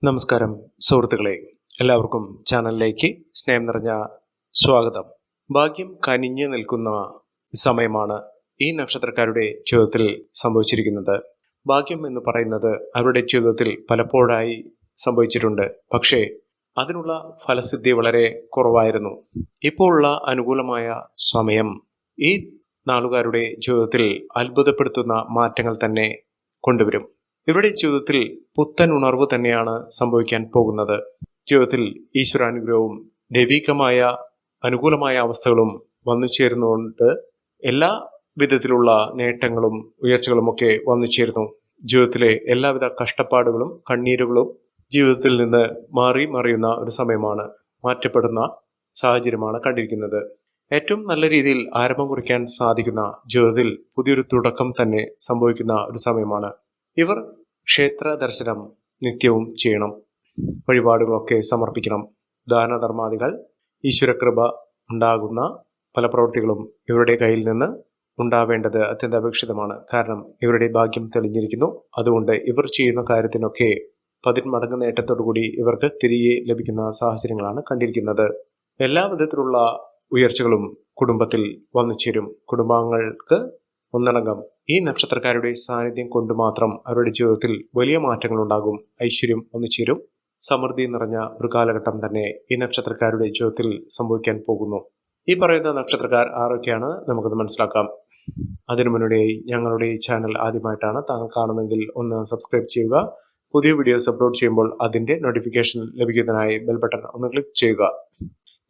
നമസ്കാരം സുഹൃത്തുക്കളെ, എല്ലാവർക്കും ചാനലിലേക്ക് സ്നേഹം നിറഞ്ഞ സ്വാഗതം. ഭാഗ്യം കനിഞ്ഞു നിൽക്കുന്ന സമയമാണ് ഈ നക്ഷത്രക്കാരുടെ ജീവിതത്തിൽ സംഭവിച്ചിരിക്കുന്നത്. ഭാഗ്യം എന്ന് പറയുന്നത് അവരുടെ ജീവിതത്തിൽ പലപ്പോഴായി സംഭവിച്ചിട്ടുണ്ട്. പക്ഷേ അതിനുള്ള ഫലസിദ്ധി വളരെ കുറവായിരുന്നു. ഇപ്പോൾ ഉള്ള അനുകൂലമായ സമയം ഈ നാളുകാരുടെ ജീവിതത്തിൽ അത്ഭുതപ്പെടുത്തുന്ന മാറ്റങ്ങൾ തന്നെ കൊണ്ടുവരും. ഇവരുടെ ജീവിതത്തിൽ പുത്തൻ ഉണർവ് തന്നെയാണ് സംഭവിക്കാൻ പോകുന്നത്. ജീവിതത്തിൽ ഈശ്വരാനുഗ്രഹവും ദൈവികമായ അനുകൂലമായ അവസ്ഥകളും വന്നു ചേരുന്നതുകൊണ്ട് എല്ലാ വിധത്തിലുള്ള നേട്ടങ്ങളും ഉയർച്ചകളുമൊക്കെ വന്നു ചേരുന്നു. ജീവിതത്തിലെ എല്ലാവിധ കഷ്ടപ്പാടുകളും കണ്ണീരുകളും ജീവിതത്തിൽ നിന്ന് മാറി മറിയുന്ന ഒരു സമയമാണ്, മാറ്റപ്പെടുന്ന സാഹചര്യമാണ് കണ്ടിരിക്കുന്നത്. ഏറ്റവും നല്ല രീതിയിൽ ആരംഭം കുറിക്കാൻ സാധിക്കുന്ന ജീവിതത്തിൽ പുതിയൊരു തുടക്കം തന്നെ സംഭവിക്കുന്ന ഒരു സമയമാണ്. ഇവർ ക്ഷേത്ര ദർശനം നിത്യവും ചെയ്യണം, വഴിപാടുകളൊക്കെ സമർപ്പിക്കണം. ദാനധർമാദികൾ, ഈശ്വരകൃപ ഉണ്ടാകുന്ന പല പ്രവൃത്തികളും ഇവരുടെ കയ്യിൽ നിന്ന് ഉണ്ടാവേണ്ടത് അത്യന്താപേക്ഷിതമാണ്. കാരണം ഇവരുടെ ഭാഗ്യം തെളിഞ്ഞിരിക്കുന്നു. അതുകൊണ്ട് ഇവർ ചെയ്യുന്ന കാര്യത്തിനൊക്കെ 10 മടങ്ങ് നേട്ടത്തോടുകൂടി ഇവർക്ക് തിരികെ ലഭിക്കുന്ന സാഹചര്യങ്ങളാണ് കണ്ടിരിക്കുന്നത്. എല്ലാ വിധത്തിലുള്ള ഉയർച്ചകളും കുടുംബത്തിൽ വന്നു ചേരും. കുടുംബാംഗങ്ങൾക്ക് ഒന്നടങ്കം ഈ നക്ഷത്രക്കാരുടെ സാന്നിധ്യം കൊണ്ട് മാത്രം അവരുടെ ജീവിതത്തിൽ വലിയ മാറ്റങ്ങൾ ഉണ്ടാകും. ഐശ്വര്യം വന്നു ചേരും. സമൃദ്ധി നിറഞ്ഞ ഒരു കാലഘട്ടം തന്നെ ഈ നക്ഷത്രക്കാരുടെ ജീവിതത്തിൽ സംഭവിക്കാൻ പോകുന്നു. ഈ പറയുന്ന നക്ഷത്രക്കാർ ആരൊക്കെയാണ് നമുക്കത് മനസ്സിലാക്കാം. അതിനു മുന്നോടിയായി ഞങ്ങളുടെ ഈ ചാനൽ ആദ്യമായിട്ടാണ് താങ്കൾ കാണുന്നതെങ്കിൽ ഒന്ന് സബ്സ്ക്രൈബ് ചെയ്യുക. പുതിയ വീഡിയോസ് അപ്ലോഡ് ചെയ്യുമ്പോൾ അതിന്റെ നോട്ടിഫിക്കേഷൻ ലഭിക്കുന്നതിനായി ബെൽ ബട്ടൺ ഒന്ന് ക്ലിക്ക് ചെയ്യുക.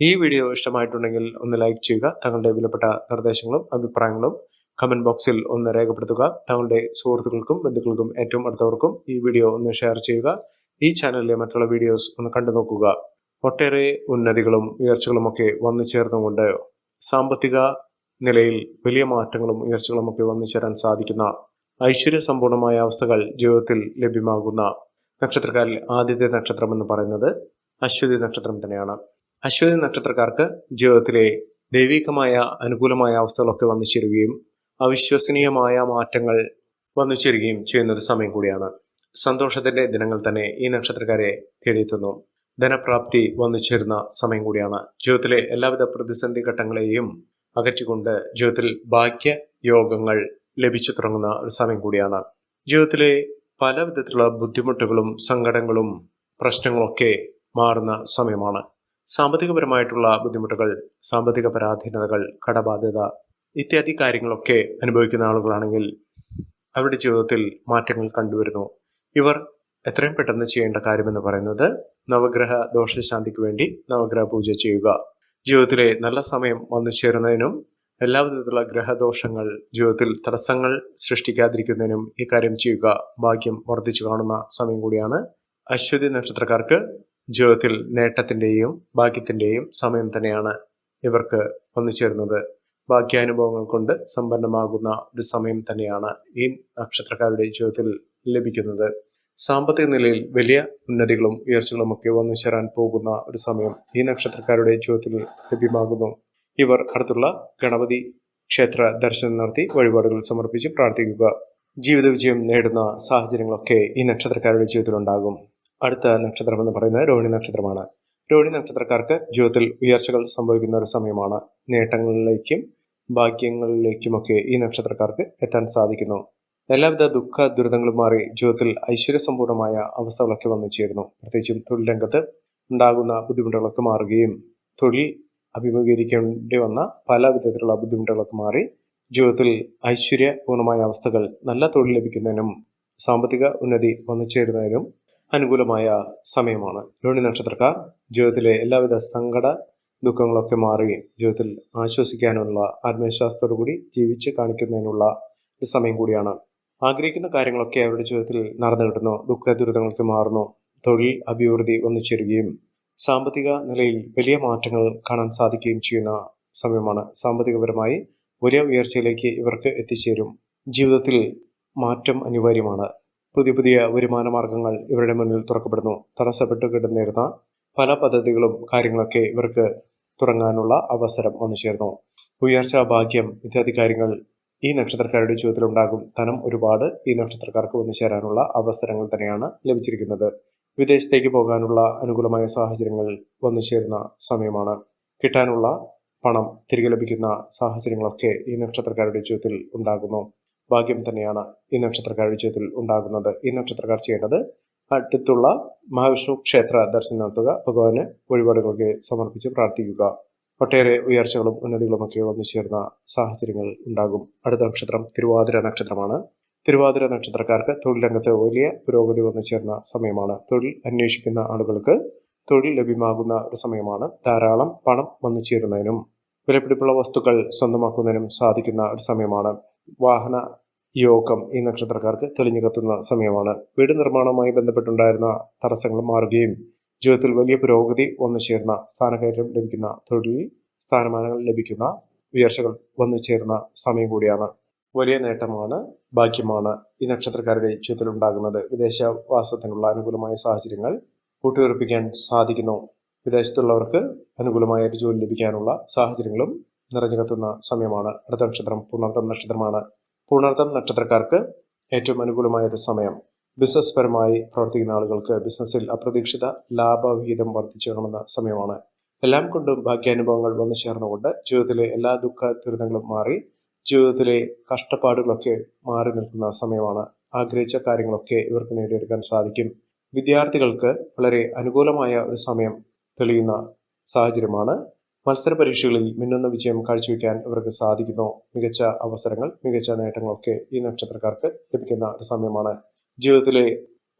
ഈ വീഡിയോ ഇഷ്ടമായിട്ടുണ്ടെങ്കിൽ ഒന്ന് ലൈക്ക് ചെയ്യുക. തങ്ങളുടെ വിലപ്പെട്ട നിർദ്ദേശങ്ങളും അഭിപ്രായങ്ങളും കമന്റ് ബോക്സിൽ ഒന്ന് രേഖപ്പെടുത്തുക. തങ്ങളുടെ സുഹൃത്തുക്കൾക്കും ബന്ധുക്കൾക്കും ഏറ്റവും അടുത്തവർക്കും ഈ വീഡിയോ ഒന്ന് ഷെയർ ചെയ്യുക. ഈ ചാനലിലെ മറ്റുള്ള വീഡിയോസ് ഒന്ന് കണ്ടു നോക്കുക. ഒട്ടേറെ ഉന്നതികളും ഉയർച്ചകളും ഒക്കെ വന്നു ചേർന്നുകൊണ്ട് സാമ്പത്തിക നിലയിൽ വലിയ മാറ്റങ്ങളും ഉയർച്ചകളും ഒക്കെ വന്നു ചേരാൻ സാധിക്കുന്ന ഐശ്വര്യ സമ്പൂർണമായ അവസ്ഥകൾ ജീവിതത്തിൽ ലഭ്യമാകുന്ന നക്ഷത്രക്കാരിൽ ആദ്യത്തെ നക്ഷത്രം എന്ന് പറയുന്നത് അശ്വതി നക്ഷത്രം തന്നെയാണ്. അശ്വതി നക്ഷത്രക്കാർക്ക് ജീവിതത്തിലെ ദൈവികമായ അനുകൂലമായ അവസ്ഥകളൊക്കെ വന്നു ചേരുകയും അവിശ്വസനീയമായ മാറ്റങ്ങൾ വന്നു ചേരുകയും ചെയ്യുന്നൊരു സമയം കൂടിയാണ്. സന്തോഷത്തിന്റെ ദിനങ്ങൾ തന്നെ ഈ നക്ഷത്രക്കാരെ തേടിയെത്തുന്നു. ധനപ്രാപ്തി വന്നു ചേരുന്ന സമയം കൂടിയാണ്. ജീവിതത്തിലെ എല്ലാവിധ പ്രതിസന്ധി ഘട്ടങ്ങളെയും അകറ്റിക്കൊണ്ട് ജീവിതത്തിൽ ഭാഗ്യ യോഗങ്ങൾ ലഭിച്ചു തുടങ്ങുന്ന ഒരു സമയം കൂടിയാണ്. ജീവിതത്തിലെ പല വിധത്തിലുള്ള ബുദ്ധിമുട്ടുകളും സങ്കടങ്ങളും പ്രശ്നങ്ങളൊക്കെ മാറുന്ന സമയമാണ്. സാമ്പത്തികപരമായിട്ടുള്ള ബുദ്ധിമുട്ടുകൾ, സാമ്പത്തിക പരാധീനതകൾ, കടബാധ്യത ഇത്യാദി കാര്യങ്ങളൊക്കെ അനുഭവിക്കുന്ന ആളുകളാണെങ്കിൽ അവരുടെ ജീവിതത്തിൽ മാറ്റങ്ങൾ കണ്ടുവരുന്നു. ഇവർ എത്രയും പെട്ടെന്ന് ചെയ്യേണ്ട കാര്യമെന്ന് പറയുന്നത് നവഗ്രഹ ദോഷശാന്തിക്ക് വേണ്ടി നവഗ്രഹ പൂജ ചെയ്യുക. ജീവിതത്തിലെ നല്ല സമയം വന്നു ചേരുന്നതിനും എല്ലാവിധത്തിലുള്ള ഗ്രഹദോഷങ്ങൾ ജീവിതത്തിൽ തടസ്സങ്ങൾ സൃഷ്ടിക്കാതിരിക്കുന്നതിനും ഈ കാര്യം ചെയ്യുക. ഭാഗ്യം വർദ്ധിച്ചു കാണുന്ന സമയം കൂടിയാണ്. അശ്വതി നക്ഷത്രക്കാർക്ക് ജീവിതത്തിൽ നേട്ടത്തിന്റെയും ഭാഗ്യത്തിന്റെയും സമയം തന്നെയാണ് ഇവർക്ക് വന്നു ചേരുന്നത്. ഭാഗ്യാനുഭവങ്ങൾ കൊണ്ട് സമ്പന്നമാകുന്ന ഒരു സമയം തന്നെയാണ് ഈ നക്ഷത്രക്കാരുടെ ജീവിതത്തിൽ ലഭിക്കുന്നത്. സാമ്പത്തിക നിലയിൽ വലിയ ഉന്നതികളും ഉയർച്ചകളും ഒക്കെ വന്നു ചേരാൻ പോകുന്ന ഒരു സമയം ഈ നക്ഷത്രക്കാരുടെ ജീവിതത്തിൽ ലഭ്യമാകുന്നു. ഇവർ അടുത്തുള്ള ഗണപതി ക്ഷേത്ര ദർശനം നടത്തി വഴിപാടുകൾ സമർപ്പിച്ച് പ്രാർത്ഥിക്കുക. ജീവിത വിജയം നേടുന്ന സാഹചര്യങ്ങളൊക്കെ ഈ നക്ഷത്രക്കാരുടെ ജീവിതത്തിൽ ഉണ്ടാകും. അടുത്ത നക്ഷത്രം എന്ന് പറയുന്നത് രോഹിണി നക്ഷത്രമാണ്. രോഹിണി നക്ഷത്രക്കാർക്ക് ജീവിതത്തിൽ ഉയർച്ചകൾ സംഭവിക്കുന്ന ഒരു സമയമാണ്. നേട്ടങ്ങളിലേക്കും ഭാഗ്യങ്ങളിലേക്കുമൊക്കെ ഈ നക്ഷത്രക്കാർക്ക് എത്താൻ സാധിക്കുന്നു. എല്ലാവിധ ദുഃഖ ദുരിതങ്ങളും മാറി ജീവിതത്തിൽ ഐശ്വര്യസമ്പൂർണമായ അവസ്ഥകളൊക്കെ വന്നു ചേരുന്നു. പ്രത്യേകിച്ചും തൊഴിൽ രംഗത്ത് ഉണ്ടാകുന്ന ബുദ്ധിമുട്ടുകളൊക്കെ മാറുകയും തൊഴിൽ അഭിമുഖീകരിക്കേണ്ടി വന്ന പല വിധത്തിലുള്ള ബുദ്ധിമുട്ടുകളൊക്കെ മാറി ജീവിതത്തിൽ ഐശ്വര്യപൂർണമായ അവസ്ഥകൾ, നല്ല തൊഴിൽ ലഭിക്കുന്നതിനും സാമ്പത്തിക ഉന്നതി വന്നു ചേരുന്നതിനും അനുകൂലമായ സമയമാണ്. രോഹിണി നക്ഷത്രക്കാർ ജീവിതത്തിലെ എല്ലാവിധ സങ്കട ദുഃഖങ്ങളൊക്കെ മാറി ജീവിതത്തിൽ ആശ്വസിക്കാനുള്ള ആത്മവിശ്വാസത്തോടു കൂടി ജീവിച്ച് കാണിക്കുന്നതിനുള്ള ഒരു സമയം കൂടിയാണ്. ആഗ്രഹിക്കുന്ന കാര്യങ്ങളൊക്കെ അവരുടെ ജീവിതത്തിൽ നടന്നു കിട്ടുന്നു. ദുഃഖ ദുരിതങ്ങൾക്ക് മാറുന്നു. തൊഴിൽ അഭിവൃദ്ധി വന്നു ചേരുകയും സാമ്പത്തിക നിലയിൽ വലിയ മാറ്റങ്ങൾ കാണാൻ സാധിക്കുകയും ചെയ്യുന്ന സമയമാണ്. സാമ്പത്തികപരമായി വലിയ ഉയർച്ചയിലേക്ക് ഇവർക്ക് എത്തിച്ചേരും. ജീവിതത്തിൽ മാറ്റം അനിവാര്യമാണ്. പുതിയ പുതിയ വരുമാന മാർഗങ്ങൾ ഇവരുടെ മുന്നിൽ തുറക്കപ്പെടുന്നു. തടസ്സപ്പെട്ടു കിടന്നിരുന്ന പല പദ്ധതികളും കാര്യങ്ങളൊക്കെ ഇവർക്ക് തുടങ്ങാനുള്ള അവസരം വന്നു ചേർന്നു. ഉയർച്ച, ഭാഗ്യം ഇത്യാദി കാര്യങ്ങൾ ഈ നക്ഷത്രക്കാരുടെ ജീവിതത്തിൽ ഉണ്ടാകും. ധനം ഒരുപാട് ഈ നക്ഷത്രക്കാർക്ക് വന്നു ചേരാനുള്ള അവസരങ്ങൾ തന്നെയാണ് ലഭിച്ചിരിക്കുന്നത്. വിദേശത്തേക്ക് പോകാനുള്ള അനുകൂലമായ സാഹചര്യങ്ങൾ വന്നു ചേരുന്ന സമയമാണ്. കിട്ടാനുള്ള പണം തിരികെ ലഭിക്കുന്ന സാഹചര്യങ്ങളൊക്കെ ഈ നക്ഷത്രക്കാരുടെ ജീവിതത്തിൽ ഉണ്ടാകുന്നു. ഭാഗ്യം തന്നെയാണ് ഈ നക്ഷത്രക്കാരുടെ ജീവിതത്തിൽ ഉണ്ടാകുന്നത്. ഈ നക്ഷത്രക്കാർ ചെയ്യേണ്ടത് അടുത്തുള്ള മഹാവിഷ്ണു ക്ഷേത്ര ദർശനം നടത്തുക, ഭഗവാന് വഴിപാടുകളൊക്കെ സമർപ്പിച്ച് പ്രാർത്ഥിക്കുക. ഒട്ടേറെ ഉയർച്ചകളും ഉന്നതികളുമൊക്കെ വന്നു ചേർന്ന സാഹചര്യങ്ങൾ ഉണ്ടാകും. അടുത്ത നക്ഷത്രം തിരുവാതിര നക്ഷത്രമാണ്. തിരുവാതിര നക്ഷത്രക്കാർക്ക് തൊഴിൽ രംഗത്ത് വലിയ പുരോഗതി വന്നു ചേർന്ന സമയമാണ്. തൊഴിൽ അന്വേഷിക്കുന്ന ആളുകൾക്ക് തൊഴിൽ ലഭ്യമാകുന്ന ഒരു സമയമാണ്. ധാരാളം പണം വന്നു ചേരുന്നതിനും വിലപിടിപ്പുള്ള വസ്തുക്കൾ സ്വന്തമാക്കുന്നതിനും സാധിക്കുന്ന ഒരു സമയമാണ്. വാഹന യോഗം ഈ നക്ഷത്രക്കാർക്ക് തെളിഞ്ഞു കത്തുന്ന സമയമാണ്. വീട് നിർമ്മാണവുമായി ബന്ധപ്പെട്ടുണ്ടായിരുന്ന തടസ്സങ്ങൾ മാറുകയും ജീവിതത്തിൽ വലിയ പുരോഗതി വന്നു ചേർന്ന സ്ഥാനക്കയറ്റം ലഭിക്കുന്ന, തൊഴിലിൽ സ്ഥാനമാനങ്ങൾ ലഭിക്കുന്ന, ഉയർച്ചകൾ വന്നു ചേർന്ന സമയം കൂടിയാണ്. വലിയ നേട്ടമാണ്, ഭാഗ്യമാണ് ഈ നക്ഷത്രക്കാരുടെ ജീവിതത്തിൽ ഉണ്ടാകുന്നത്. വിദേശവാസത്തിനുള്ള അനുകൂലമായ സാഹചര്യങ്ങൾ ഊട്ടിയുറപ്പിക്കാൻ സാധിക്കുന്നു. വിദേശത്തുള്ളവർക്ക് അനുകൂലമായ ഒരു ജോലി ലഭിക്കാനുള്ള സാഹചര്യങ്ങളും നിറഞ്ഞു കത്തുന്ന സമയമാണ്. അടുത്ത നക്ഷത്രം പൂർണ്ണാർത്തം നക്ഷത്രമാണ്. പൂർണ്ണാർത്തം നക്ഷത്രക്കാർക്ക് ഏറ്റവും അനുകൂലമായ ഒരു സമയം. ബിസിനസ് പരമായി പ്രവർത്തിക്കുന്ന ആളുകൾക്ക് ബിസിനസ്സിൽ അപ്രതീക്ഷിത ലാഭവിഹിതം വർദ്ധിച്ചു കാണുന്ന സമയമാണ്. എല്ലാം കൊണ്ടും ഭാഗ്യാനുഭവങ്ങൾ വന്നു ചേർന്നുകൊണ്ട് ജീവിതത്തിലെ എല്ലാ ദുഃഖ ദുരിതങ്ങളും മാറി ജീവിതത്തിലെ കഷ്ടപ്പാടുകളൊക്കെ മാറി നിൽക്കുന്ന സമയമാണ്. ആഗ്രഹിച്ച കാര്യങ്ങളൊക്കെ ഇവർക്ക് നേടിയെടുക്കാൻ സാധിക്കും. വിദ്യാർത്ഥികൾക്ക് വളരെ അനുകൂലമായ ഒരു സമയം തെളിയുന്ന സാഹചര്യമാണ്. മത്സര പരീക്ഷകളിൽ മിന്നുന്ന വിജയം കാഴ്ചവെക്കാൻ ഇവർക്ക് സാധിക്കുന്നു. മികച്ച അവസരങ്ങൾ, മികച്ച നേട്ടങ്ങളൊക്കെ ഈ നക്ഷത്രക്കാർക്ക് ലഭിക്കുന്ന ഒരു സമയമാണ്. ജീവിതത്തിലെ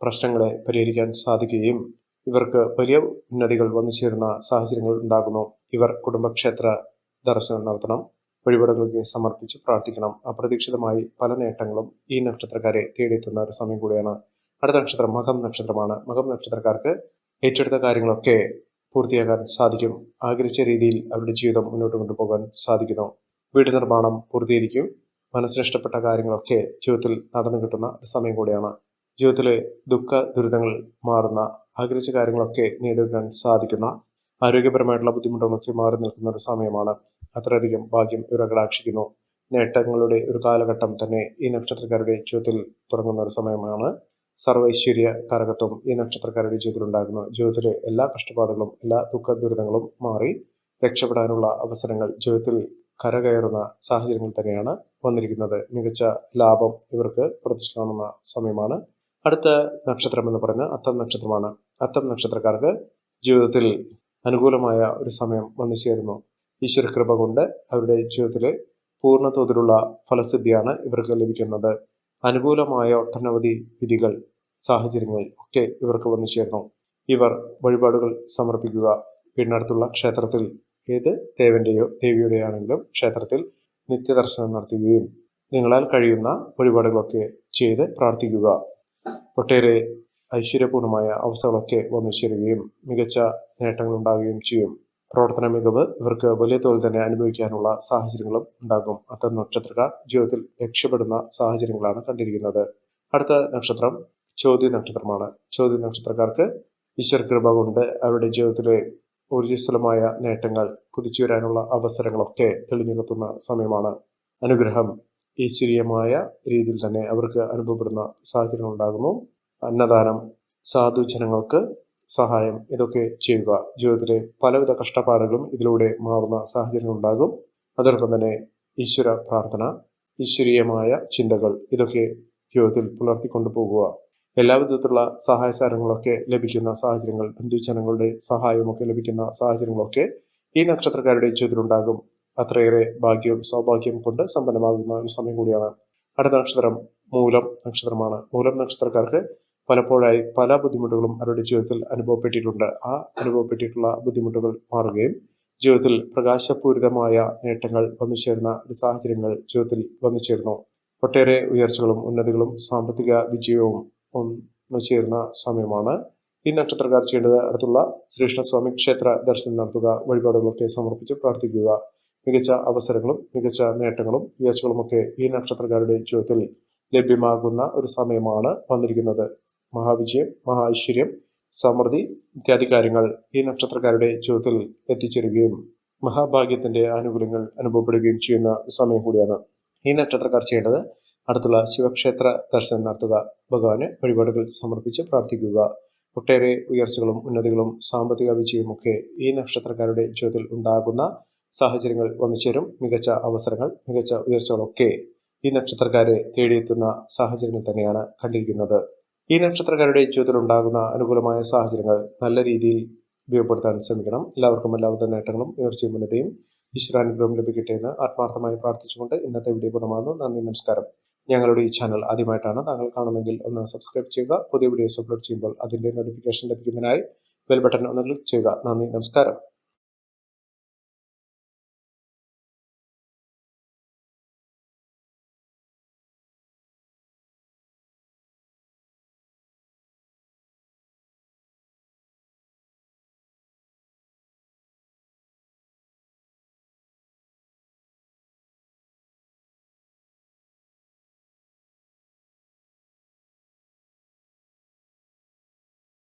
പ്രശ്നങ്ങളെ പരിഹരിക്കാൻ സാധിക്കുകയും ഇവർക്ക് വലിയ ഉന്നതികൾ വന്നു ചേരുന്ന സാഹചര്യങ്ങൾ ഉണ്ടാകുന്നു. ഇവർ കുടുംബക്ഷേത്ര ദർശനം നടത്തണം, വഴിപാടുകൾക്ക് സമർപ്പിച്ച് പ്രാർത്ഥിക്കണം. അപ്രതീക്ഷിതമായി പല നേട്ടങ്ങളും ഈ നക്ഷത്രക്കാരെ തേടിയെത്തുന്ന ഒരു സമയം കൂടിയാണ്. അടുത്ത നക്ഷത്രം മകം നക്ഷത്രമാണ്. മകം നക്ഷത്രക്കാർക്ക് ഏറ്റെടുത്ത കാര്യങ്ങളൊക്കെ പൂർത്തിയാക്കാൻ സാധിക്കും. ആഗ്രഹിച്ച രീതിയിൽ അവരുടെ ജീവിതം മുന്നോട്ട് കൊണ്ടുപോകാൻ സാധിക്കുന്നു. വീട് നിർമ്മാണം പൂർത്തീകരിക്കും. മനസ്സിനിഷ്ടപ്പെട്ട കാര്യങ്ങളൊക്കെ ജീവിതത്തിൽ നടന്നു കിട്ടുന്ന ഒരു സമയം കൂടിയാണ്. ജീവിതത്തിലെ ദുഃഖ ദുരിതങ്ങൾ മാറുന്ന, ആഗ്രഹിച്ച കാര്യങ്ങളൊക്കെ നേടിയെടുക്കാൻ സാധിക്കുന്ന, ആരോഗ്യപരമായിട്ടുള്ള ബുദ്ധിമുട്ടുകളൊക്കെ മാറി നിൽക്കുന്ന ഒരു സമയമാണ്. അത്രയധികം ഭാഗ്യം ഇവരെ കടാക്ഷിക്കുന്നു. നേട്ടങ്ങളുടെ ഒരു കാലഘട്ടം തന്നെ ഈ നക്ഷത്രക്കാരുടെ ജീവിതത്തിൽ തുടങ്ങുന്ന ഒരു സമയമാണ്. സർവൈശ്വര്യ കാരകത്വം ഈ നക്ഷത്രക്കാരുടെ ജീവിതത്തിൽ ഉണ്ടാകുന്നു. ജീവിതത്തിലെ എല്ലാ കഷ്ടപ്പാടുകളും, എല്ലാ ദുഃഖ ദുരിതങ്ങളും മാറി രക്ഷപ്പെടാനുള്ള അവസരങ്ങൾ ജീവിതത്തിൽ കരകയറുന്ന സാഹചര്യങ്ങൾ തന്നെയാണ് വന്നിരിക്കുന്നത്. മികച്ച ലാഭം ഇവർക്ക് പ്രതീക്ഷ കാണുന്ന സമയമാണ്. അടുത്ത നക്ഷത്രം എന്ന് പറയുന്നത് അത്തം നക്ഷത്രമാണ്. അത്തം നക്ഷത്രക്കാർക്ക് ജീവിതത്തിൽ അനുകൂലമായ ഒരു സമയം വന്നു ചേരുന്നു. ഈശ്വരകൃപ കൊണ്ട് അവരുടെ ജീവിതത്തിലെ പൂർണ്ണ തോതിലുള്ള ഫലസിദ്ധിയാണ് ഇവർക്ക് ലഭിക്കുന്നത്. അനുകൂലമായ ഒട്ടനവധി വിധികൾ, സാഹചര്യങ്ങൾ ഒക്കെ ഇവർക്ക് വന്നു ചേർന്നു. ഇവർ വഴിപാടുകൾ സമർപ്പിക്കുക. വീടിനടുത്തുള്ള ക്ഷേത്രത്തിൽ, ഏത് ദേവന്റെയോ ദേവിയുടെയോ ആണെങ്കിലും ക്ഷേത്രത്തിൽ നിത്യദർശനം നടത്തുകയും നിങ്ങളാൽ കഴിയുന്ന വഴിപാടുകളൊക്കെ ചെയ്ത് പ്രാർത്ഥിക്കുക. ഒട്ടേറെ ഐശ്വര്യപൂർണമായ അവസ്ഥകളൊക്കെ വന്നു ചേരുകയും മികച്ച നേട്ടങ്ങൾ ഉണ്ടാകുകയും ചെയ്യും. പ്രവർത്തന മികവ് ഇവർക്ക് വലിയ തോതിൽ തന്നെ അനുഭവിക്കാനുള്ള സാഹചര്യങ്ങളും ഉണ്ടാകും. അത്തരം നക്ഷത്രക്കാർ ജീവിതത്തിൽ രക്ഷപ്പെടുന്ന സാഹചര്യങ്ങളാണ് കണ്ടിരിക്കുന്നത്. അടുത്ത നക്ഷത്രം ചോതി നക്ഷത്രമാണ്. ചോതി നക്ഷത്രക്കാർക്ക് ഈശ്വരകൃപ കൊണ്ട് അവരുടെ ജീവിതത്തിലെ ഊർജ്ജസ്വലമായ നേട്ടങ്ങൾ, കുതിച്ചു വരാനുള്ള അവസരങ്ങളൊക്കെ തെളിഞ്ഞു കത്തുന്ന സമയമാണ്. അനുഗ്രഹം ഈശ്വരീയമായ രീതിയിൽ തന്നെ അവർക്ക് അനുഭവപ്പെടുന്ന സാഹചര്യങ്ങൾ ഉണ്ടാകുന്നു. അന്നദാനം, സാധുജനങ്ങൾക്ക് സഹായം, ഇതൊക്കെ ചെയ്യുക. ജീവിതത്തിലെ പലവിധ കഷ്ടപ്പാടുകളും ഇതിലൂടെ മാറുന്ന സാഹചര്യങ്ങൾ ഉണ്ടാകും. അതോടൊപ്പം തന്നെ ഈശ്വര പ്രാർത്ഥന, ഈശ്വരീയമായ ചിന്തകൾ, ഇതൊക്കെ ജീവിതത്തിൽ പുലർത്തിക്കൊണ്ടു പോകുക. എല്ലാവിധത്തിലുള്ള സഹായ സഹകരണങ്ങളൊക്കെ ലഭിക്കുന്ന സാഹചര്യങ്ങൾ, ബന്ധുജനങ്ങളുടെ സഹായമൊക്കെ ലഭിക്കുന്ന സാഹചര്യങ്ങളൊക്കെ ഈ നക്ഷത്രക്കാരുടെ ജീവിതത്തിലുണ്ടാകും. അത്രയേറെ ഭാഗ്യവും സൗഭാഗ്യം കൊണ്ട് സമ്പന്നമാകുന്ന ഒരു സമയം കൂടിയാണ്. അടുത്ത നക്ഷത്രം മൂലം നക്ഷത്രമാണ്. മൂലം നക്ഷത്രക്കാർക്ക് പലപ്പോഴായി പല ബുദ്ധിമുട്ടുകളും അവരുടെ ജീവിതത്തിൽ അനുഭവപ്പെട്ടിട്ടുണ്ട്. ആ അനുഭവപ്പെട്ടിട്ടുള്ള ബുദ്ധിമുട്ടുകൾ മാറുകയും ജീവിതത്തിൽ പ്രകാശപൂരിതമായ നേട്ടങ്ങൾ വന്നു ചേരുന്ന ഒരു സാഹചര്യങ്ങൾ ജീവിതത്തിൽ വന്നു ചേരുന്നു. ഒട്ടേറെ ഉയർച്ചകളും ഉന്നതികളും സാമ്പത്തിക വിജയവും വന്നു ചേരുന്ന സമയമാണ്. ഈ നക്ഷത്രക്കാർ ചെയ്യേണ്ടത് അടുത്തുള്ള ശ്രീകൃഷ്ണസ്വാമി ക്ഷേത്ര ദർശനം നടത്തുക, വഴിപാടുകളൊക്കെ സമർപ്പിച്ച് പ്രാർത്ഥിക്കുക. മികച്ച അവസരങ്ങളും മികച്ച നേട്ടങ്ങളും ഉയർച്ചകളുമൊക്കെ ഈ നക്ഷത്രക്കാരുടെ ജീവിതത്തിൽ ലഭ്യമാകുന്ന ഒരു സമയമാണ് വന്നിരിക്കുന്നത്. മഹാവിജയം, മഹാഐശ്വര്യം, സമൃദ്ധി ഇത്യാദി കാര്യങ്ങൾ ഈ നക്ഷത്രക്കാരുടെ ജീവിതത്തിൽ എത്തിച്ചേരുകയും മഹാഭാഗ്യത്തിന്റെ ആനുകൂല്യങ്ങൾ അനുഭവപ്പെടുകയും ചെയ്യുന്ന സമയം കൂടിയാണ്. ഈ നക്ഷത്രക്കാർ ചെയ്യേണ്ടത് അടുത്തുള്ള ശിവക്ഷേത്ര ദർശനം നടത്തുക, ഭഗവാന് വഴിപാടുകൾ സമർപ്പിച്ച് പ്രാർത്ഥിക്കുക. ഒട്ടേറെ ഉയർച്ചകളും ഉന്നതികളും സാമ്പത്തിക വിജയവുമൊക്കെ ഈ നക്ഷത്രക്കാരുടെ ജീവിതത്തിൽ ഉണ്ടാകുന്ന സാഹചര്യങ്ങൾ വന്നുചേരും. മികച്ച അവസരങ്ങൾ, മികച്ച ഉയർച്ചകളൊക്കെ ഈ നക്ഷത്രക്കാരെ തേടിയെത്തുന്ന സാഹചര്യങ്ങൾ തന്നെയാണ് കണ്ടിരിക്കുന്നത്. ഈ നക്ഷത്രക്കാരുടെ ജീവിതത്തിൽ ഉണ്ടാകുന്ന അനുകൂലമായ സാഹചര്യങ്ങൾ നല്ല രീതിയിൽ ഉപയോഗപ്പെടുത്താൻ ശ്രമിക്കണം. എല്ലാവർക്കും എല്ലാവിധ നേട്ടങ്ങളും ഉയർച്ചയും ഉന്നതിയും ഈശ്വരാനുഗ്രഹം ലഭിക്കട്ടെ എന്ന് ആത്മാർത്ഥമായി പ്രാർത്ഥിച്ചുകൊണ്ട് ഇന്നത്തെ വീഡിയോ പൂർണ്ണമാകുന്നു. നന്ദി, നമസ്കാരം. ഞങ്ങളുടെ ഈ ചാനൽ ആദ്യമായിട്ടാണ് താങ്കൾ കാണുന്നതെങ്കിൽ ഒന്ന് സബ്സ്ക്രൈബ് ചെയ്യുക. പുതിയ വീഡിയോസ് അപ്ലോഡ് ചെയ്യുമ്പോൾ അതിൻ്റെ നോട്ടിഫിക്കേഷൻ ലഭിക്കുന്നതിനായി ബെൽ ബട്ടൺ ഒന്ന് ക്ലിക്ക് ചെയ്യുക. നന്ദി, നമസ്കാരം.